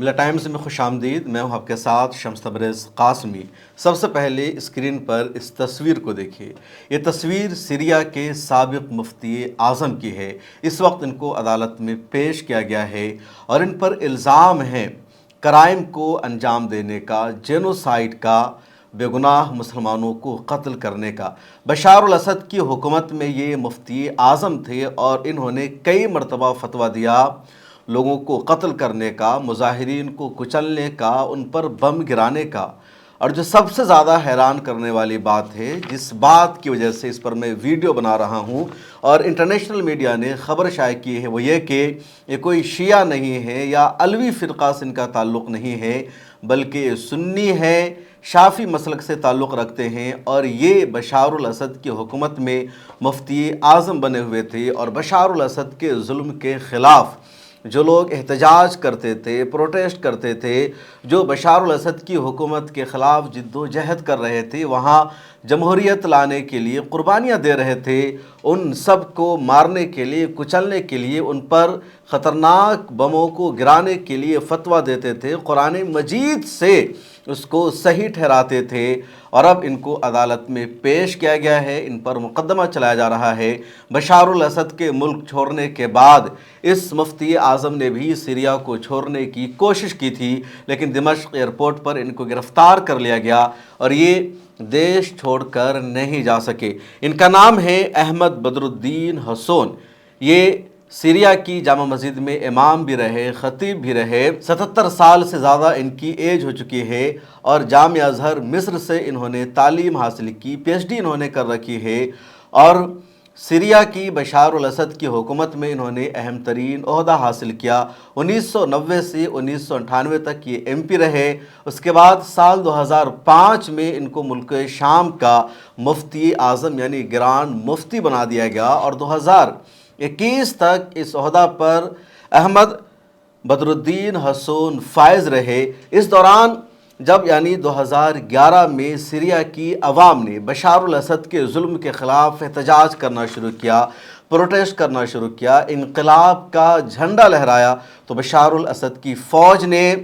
ملا ٹائمز میں خوش آمدید۔ میں ہوں آپ کے ساتھ شمس تبریز قاسمی۔ سب سے پہلے اسکرین پر اس تصویر کو دیکھیے۔ یہ تصویر سیریا کے سابق مفتی اعظم کی ہے۔ اس وقت ان کو عدالت میں پیش کیا گیا ہے اور ان پر الزام ہے کرائم کو انجام دینے کا، جینوسائیڈ کا، بے گناہ مسلمانوں کو قتل کرنے کا۔ بشار الاسد کی حکومت میں یہ مفتی اعظم تھے اور انہوں نے کئی مرتبہ فتویٰ دیا لوگوں کو قتل کرنے کا، مظاہرین کو کچلنے کا، ان پر بم گرانے کا۔ اور جو سب سے زیادہ حیران کرنے والی بات ہے، جس بات کی وجہ سے اس پر میں ویڈیو بنا رہا ہوں اور انٹرنیشنل میڈیا نے خبر شائع کی ہے، وہ یہ کہ یہ کوئی شیعہ نہیں ہے یا علوی فرقہ سے ان کا تعلق نہیں ہے، بلکہ یہ سنی ہے، شافعی مسلک سے تعلق رکھتے ہیں اور یہ بشار الاسد کی حکومت میں مفتی اعظم بنے ہوئے تھے اور بشار الاسد کے ظلم کے خلاف جو لوگ احتجاج کرتے تھے، پروٹیسٹ کرتے تھے، جو بشار الاسد کی حکومت کے خلاف جد و جہد کر رہے تھے، وہاں جمہوریت لانے کے لیے قربانیاں دے رہے تھے، ان سب کو مارنے کے لیے، کچلنے کے لیے، ان پر خطرناک بموں کو گرانے کے لیے فتویٰ دیتے تھے، قرآن مجید سے اس کو صحیح ٹھہراتے تھے۔ اور اب ان کو عدالت میں پیش کیا گیا ہے، ان پر مقدمہ چلایا جا رہا ہے۔ بشار الاسد کے ملک چھوڑنے کے بعد اس مفتی اعظم نے بھی سیریا کو چھوڑنے کی کوشش کی تھی، لیکن دمشق ایئرپورٹ پر ان کو گرفتار کر لیا گیا اور یہ دیش چھوڑ کر نہیں جا سکے۔ ان کا نام ہے احمد بدر الدین حسون۔ یہ سیریا کی جامع مسجد میں امام بھی رہے، خطیب بھی رہے۔ 77 سال سے زیادہ ان کی ایج ہو چکی ہے اور جامعہ ازہر مصر سے انہوں نے تعلیم حاصل کی، پی ایچ ڈی انہوں نے کر رکھی ہے اور سیریا کی بشار الاسد کی حکومت میں انہوں نے اہم ترین عہدہ حاصل کیا۔ 1990 سے 1998 تک یہ ایم پی رہے۔ اس کے بعد سال 2005 میں ان کو ملک شام کا مفتی اعظم یعنی گرانڈ مفتی بنا دیا گیا اور 2021 تک اس عہدہ پر احمد بدر الدین حسون فائز رہے۔ اس دوران جب یعنی 2011 میں سیریا کی عوام نے بشار الاسد کے ظلم کے خلاف احتجاج کرنا شروع کیا، پروٹیسٹ کرنا شروع کیا، انقلاب کا جھنڈا لہرایا، تو بشار الاسد کی فوج نے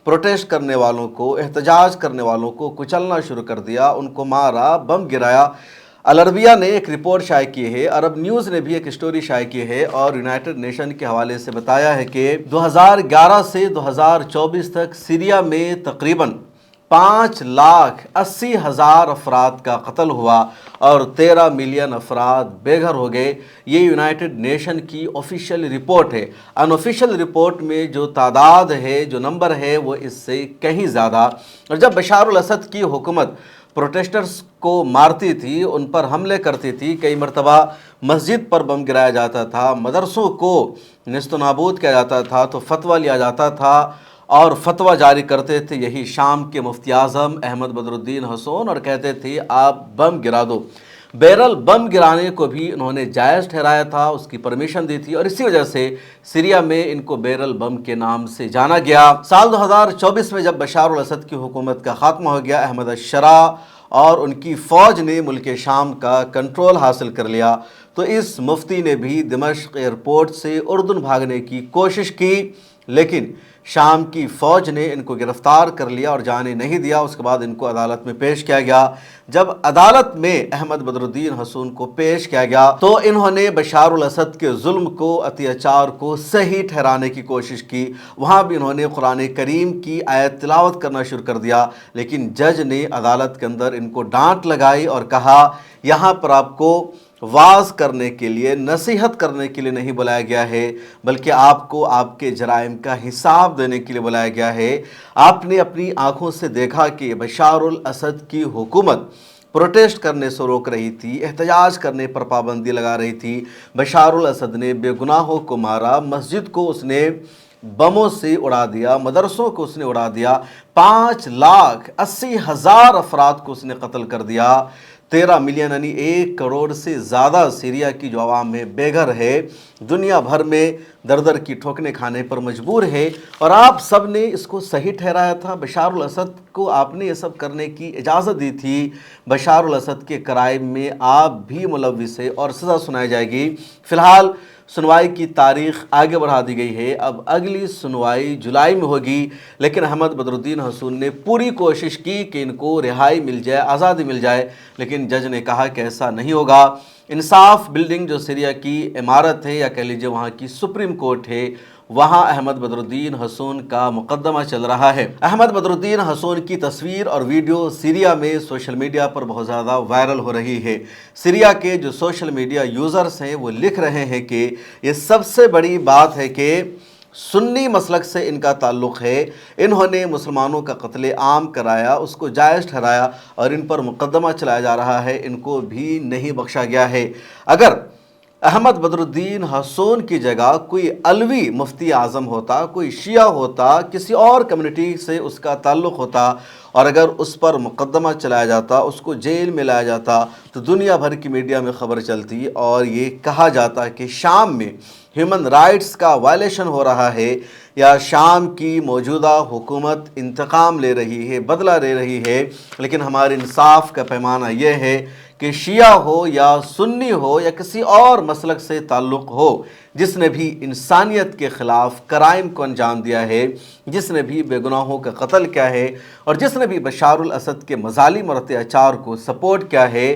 پروٹیسٹ کرنے والوں کو، احتجاج کرنے والوں کو کچلنا شروع کر دیا، ان کو مارا، بم گرایا۔ العربیہ نے ایک رپورٹ شائع کی ہے، عرب نیوز نے بھی ایک اسٹوری شائع کی ہے اور یونائٹڈ نیشن کے حوالے سے بتایا ہے کہ 2011 سے 2024 تک سیریا میں تقریباً 5,80,000 افراد کا قتل ہوا اور 13 ملین افراد بے گھر ہو گئے۔ یہ یونائٹڈ نیشن کی آفیشیل رپورٹ ہے۔ ان آفیشیل رپورٹ میں جو تعداد ہے، جو نمبر ہے، وہ اس سے کہیں زیادہ۔ اور جب بشار الاسد کی حکومت پروٹیسٹرز کو مارتی تھی، ان پر حملے کرتی تھی، کئی مرتبہ مسجد پر بم گرایا جاتا تھا، مدرسوں کو نیست و نابود کیا جاتا تھا، تو فتویٰ لیا جاتا تھا اور فتویٰ جاری کرتے تھے یہی شام کے مفتی اعظم احمد بدر الدین حسون اور کہتے تھے آپ بم گرا دو۔ بیرل بم گرانے کو بھی انہوں نے جائز ٹھہرایا تھا، اس کی پرمیشن دی تھی اور اسی وجہ سے سیریا میں ان کو بیرل بم کے نام سے جانا گیا۔ سال 2024 میں جب بشار الاسد کی حکومت کا خاتمہ ہو گیا، احمد الشرا اور ان کی فوج نے ملک شام کا کنٹرول حاصل کر لیا، تو اس مفتی نے بھی دمشق ایئرپورٹ سے اردن بھاگنے کی کوشش کی، لیکن شام کی فوج نے ان کو گرفتار کر لیا اور جانے نہیں دیا۔ اس کے بعد ان کو عدالت میں پیش کیا گیا۔ جب عدالت میں احمد بدر الدین حسون کو پیش کیا گیا تو انہوں نے بشار الاسد کے ظلم کو، اتیاچار کو صحیح ٹھہرانے کی کوشش کی۔ وہاں بھی انہوں نے قرآن کریم کی آیت تلاوت کرنا شروع کر دیا، لیکن جج نے عدالت کے اندر ان کو ڈانٹ لگائی اور کہا یہاں پر آپ کو واعظ کرنے کے لیے، نصیحت کرنے کے لیے نہیں بلایا گیا ہے، بلکہ آپ کو آپ کے جرائم کا حساب دینے کے لیے بلایا گیا ہے۔ آپ نے اپنی آنکھوں سے دیکھا کہ بشار الاسد کی حکومت پروٹیسٹ کرنے سے روک رہی تھی، احتجاج کرنے پر پابندی لگا رہی تھی۔ بشار الاسد نے بے گناہوں کو مارا، مسجد کو اس نے بموں سے اڑا دیا، مدرسوں کو اس نے اڑا دیا، 5,80,000 افراد کو اس نے قتل کر دیا۔ 13 ملین یعنی 1 کروڑ سے زیادہ سیریا کی جو عوام ہے بے گھر ہے، دنیا بھر میں در در کی ٹھوکریں کھانے پر مجبور ہے، اور آپ سب نے اس کو صحیح ٹھہرایا تھا۔ بشار الاسد کو آپ نے یہ سب کرنے کی اجازت دی تھی۔ بشار الاسد کے کرائم میں آپ بھی ملوث ہے اور سزا سنائی جائے گی۔ فی الحال سنوائی کی تاریخ آگے بڑھا دی گئی ہے۔ اب اگلی سنوائی جولائی میں ہوگی، لیکن احمد بدر الدین حسون نے پوری کوشش کی کہ ان کو رہائی مل جائے، آزادی مل جائے، لیکن جج نے کہا کہ ایسا نہیں ہوگا۔ انصاف بلڈنگ جو سیریا کی عمارت ہے، یا کہہ لیجیے وہاں کی سپریم کورٹ ہے، وہاں احمد بدر الدین حسون کا مقدمہ چل رہا ہے۔ احمد بدر الدین حسون کی تصویر اور ویڈیو سیریا میں سوشل میڈیا پر بہت زیادہ وائرل ہو رہی ہے۔ سیریا کے جو سوشل میڈیا یوزرز ہیں وہ لکھ رہے ہیں کہ یہ سب سے بڑی بات ہے کہ سنی مسلک سے ان کا تعلق ہے، انہوں نے مسلمانوں کا قتل عام کرایا، اس کو جائز ٹھہرایا اور ان پر مقدمہ چلایا جا رہا ہے، ان کو بھی نہیں بخشا گیا ہے۔ اگر احمد بدر الدین حسون کی جگہ کوئی علوی مفتی اعظم ہوتا، کوئی شیعہ ہوتا، کسی اور کمیونٹی سے اس کا تعلق ہوتا اور اگر اس پر مقدمہ چلایا جاتا، اس کو جیل میں لایا جاتا، تو دنیا بھر کی میڈیا میں خبر چلتی اور یہ کہا جاتا کہ شام میں ہیومن رائٹس کا وائلیشن ہو رہا ہے، یا شام کی موجودہ حکومت انتقام لے رہی ہے، بدلہ لے رہی ہے۔ لیکن ہمارے انصاف کا پیمانہ یہ ہے کہ شیعہ ہو یا سنی ہو یا کسی اور مسلک سے تعلق ہو، جس نے بھی انسانیت کے خلاف کرائم کو انجام دیا ہے، جس نے بھی بے گناہوں کا قتل کیا ہے اور جس نے بھی بشار الاسد کے مظالم اور اتیاچار کو سپورٹ کیا ہے،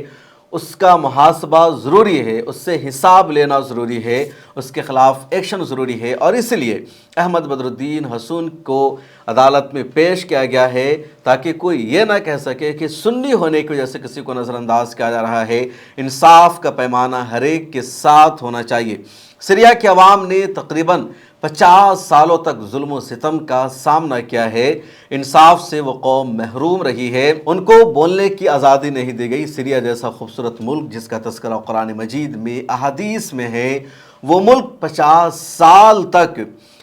اس کا محاسبہ ضروری ہے، اس سے حساب لینا ضروری ہے، اس کے خلاف ایکشن ضروری ہے۔ اور اس لیے احمد بدر الدین حسون کو عدالت میں پیش کیا گیا ہے تاکہ کوئی یہ نہ کہہ سکے کہ سنی ہونے کی وجہ سے کسی کو نظر انداز کیا جا رہا ہے۔ انصاف کا پیمانہ ہر ایک کے ساتھ ہونا چاہیے۔ سیریا کے عوام نے تقریباً 50 سالوں تک ظلم و ستم کا سامنا کیا ہے، انصاف سے وہ قوم محروم رہی ہے، ان کو بولنے کی آزادی نہیں دی گئی۔ سیریا جیسا خوبصورت ملک جس کا تذکرہ قرآن مجید میں احادیث میں ہے، وہ ملک 50 سال تک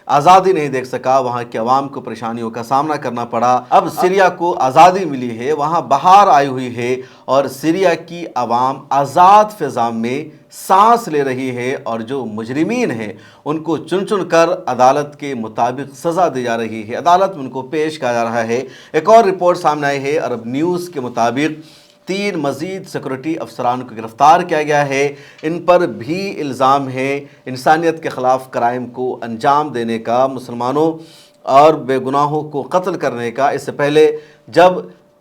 آزادی نہیں دیکھ سکا، وہاں کے عوام کو پریشانیوں کا سامنا کرنا پڑا۔ اب سیریا کو آزادی ملی ہے، وہاں بہار آئی ہوئی ہے اور سیریا کی عوام آزاد فضا میں سانس لے رہی ہے، اور جو مجرمین ہیں ان کو چن چن کر عدالت کے مطابق سزا دی جا رہی ہے، عدالت میں ان کو پیش کیا جا رہا ہے۔ ایک اور رپورٹ سامنے آئی ہے عرب نیوز کے مطابق 3 مزید سیکورٹی افسران کو گرفتار کیا گیا ہے، ان پر بھی الزام ہے انسانیت کے خلاف کرائم کو انجام دینے کا، مسلمانوں اور بے گناہوں کو قتل کرنے کا۔ اس سے پہلے جب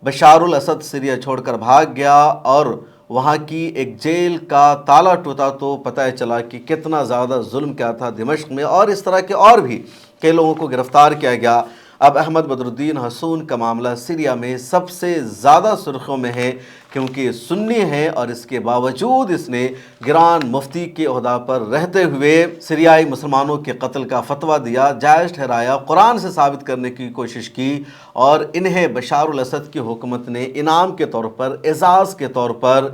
بشار الاسد سیریا چھوڑ کر بھاگ گیا اور وہاں کی ایک جیل کا تالا ٹوٹا تو پتہ چلا کہ کتنا زیادہ ظلم کیا تھا دمشق میں، اور اس طرح کے اور بھی کئی لوگوں کو گرفتار کیا گیا۔ اب احمد بدر الدین حسون کا معاملہ سیریا میں سب سے زیادہ سرخیوں میں ہے، کیونکہ یہ سنی ہے اور اس کے باوجود اس نے گران مفتی کے عہدہ پر رہتے ہوئے سیریائی مسلمانوں کے قتل کا فتویٰ دیا، جائز ٹھہرایا، قرآن سے ثابت کرنے کی کوشش کی، اور انہیں بشار الاسد کی حکومت نے انعام کے طور پر، اعزاز کے طور پر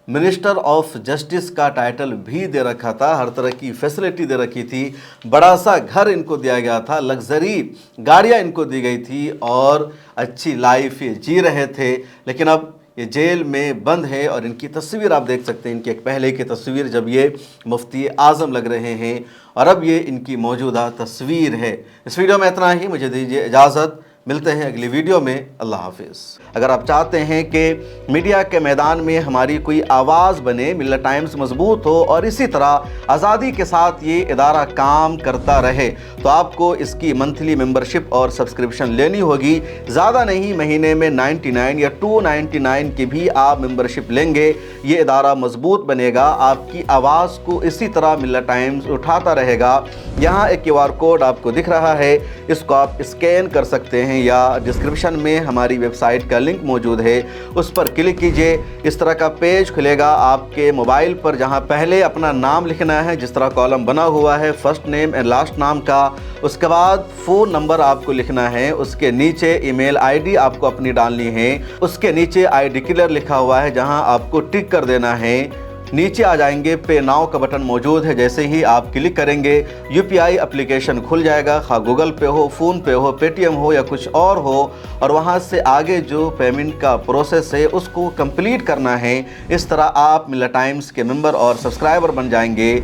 منسٹر آف جسٹس کا ٹائٹل بھی دے رکھا تھا، ہر طرح کی فیسلٹی دے رکھی تھی، بڑا سا گھر ان کو دیا گیا تھا، لگژری گاڑیاں ان کو دی گئی تھی اور اچھی لائف یہ جی رہے تھے۔ لیکن اب یہ جیل میں بند ہے اور ان کی تصویر آپ دیکھ سکتے ہیں، ان کی ایک پہلے کی تصویر جب یہ مفتی اعظم لگ رہے ہیں اور اب یہ ان کی موجودہ تصویر ہے۔ اس ویڈیو میں اتنا ہی، مجھے دیجیے اجازت، ملتے ہیں اگلی ویڈیو میں، اللہ حافظ۔ اگر آپ چاہتے ہیں کہ میڈیا کے میدان میں ہماری کوئی آواز بنے، ملت ٹائمز مضبوط ہو اور اسی طرح آزادی کے ساتھ یہ ادارہ کام کرتا رہے، تو آپ کو اس کی منتھلی ممبرشپ اور سبسکرپشن لینی ہوگی۔ زیادہ نہیں، مہینے میں 99 یا 299 کی بھی آپ ممبرشپ لیں گے، یہ ادارہ مضبوط بنے گا، آپ کی آواز کو اسی طرح ملت ٹائمز اٹھاتا رہے گا۔ یہاں ایک QR کوڈ آپ کو دکھ رہا ہے، اس کو آپ اسکین کر سکتے ہیں یا ڈسکرپشن میں ہماری ویب سائٹ کا لنک موجود ہے، اس پر کلک کیجئے۔ اس طرح کا پیج کھلے گا آپ کے موبائل پر، جہاں پہلے اپنا نام لکھنا ہے، جس طرح کالم بنا ہوا ہے فرسٹ نیم اینڈ لاسٹ نام کا، اس کے بعد فون نمبر آپ کو لکھنا ہے، اس کے نیچے ای میل ID آپ کو اپنی ڈالنی ہے، اس کے نیچے I ڈکلیئر لکھا ہوا ہے جہاں آپ کو ٹک کر دینا ہے۔ نیچے آ جائیں گے، پے ناؤ کا بٹن موجود ہے، جیسے ہی آپ کلک کریں گے UPI اپلیکیشن کھل جائے گا، خواہ گوگل پے ہو، فون پے ہو، پے ٹی ایم ہو یا کچھ اور ہو، اور وہاں سے آگے جو پیمنٹ کا پروسیس ہے اس کو کمپلیٹ کرنا ہے۔ اس طرح آپ ملت ٹائمز کے ممبر اور سبسکرائبر بن جائیں گے۔